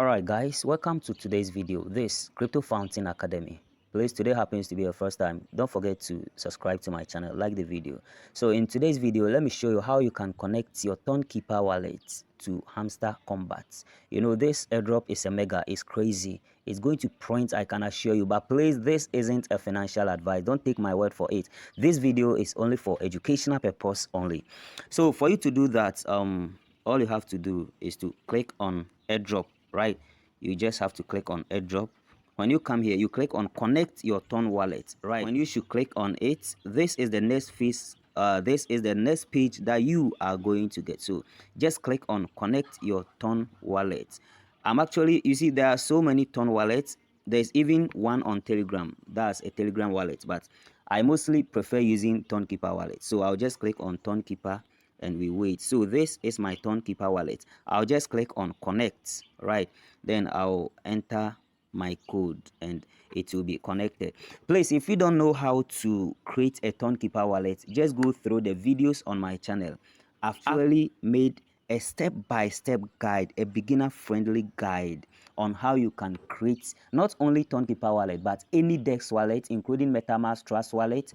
Alright guys, welcome to today's video. This Crypto Fountain Academy. Please, today happens to be your first time. Don't forget to subscribe to my channel, like the video. So in today's video, let me show you how you can connect your Tonkeeper wallet to Hamster Kombat. You know, this airdrop is a mega, it's crazy. It's going to print, I can assure you. But please, this isn't a financial advice. Don't take my word for it. This video is only for educational purpose only. So for you to do that, all you have to do is to click on airdrop. Right, you just have to click on airdrop. When you come here, you click on connect your Ton wallet. Right, when you should click on it, this is the next phase. This is the next page that you are going to get. So just click on connect your Ton wallet. You see, there are so many Ton wallets. There's even one on Telegram. That's a Telegram wallet, but I mostly prefer using Tonkeeper wallet. So I'll just click on Tonkeeper and we wait. So this is my Tonkeeper wallet. I'll just click on connect. Right, then I'll enter my code and it will be connected. Please, if you don't know how to create a Tonkeeper wallet, just go through the videos on my channel. I've actually made a step-by-step guide, a beginner-friendly guide on how you can create not only Tonkeeper wallet but any DEX wallet, including MetaMask, Trust wallet,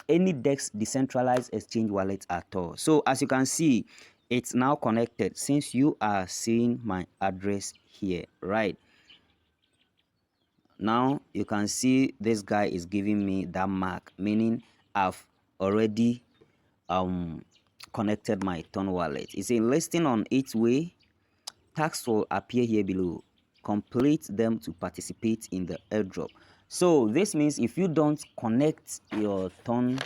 any DEX decentralized exchange wallet at all. So as you can see, it's now connected since you are seeing my address here. Right now you can see this guy is giving me that mark, meaning I've already connected my Ton wallet. It's a listing on its way. Tags will appear here below. Complete them to participate in the airdrop. So this means if you don't connect your Ton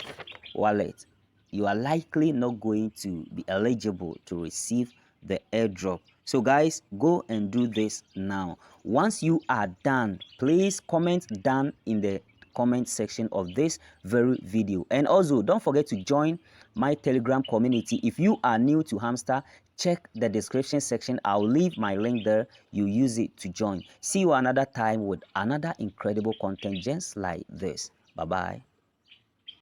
wallet, you are likely not going to be eligible to receive the airdrop. So guys, go and do this now. Once you are done, please comment down in the comment section of this very video, and also don't forget to join my Telegram community. If you are new to Hamster, check the description section. I'll leave my link there. You use it to join. See you another time with another incredible content just like this. Bye bye.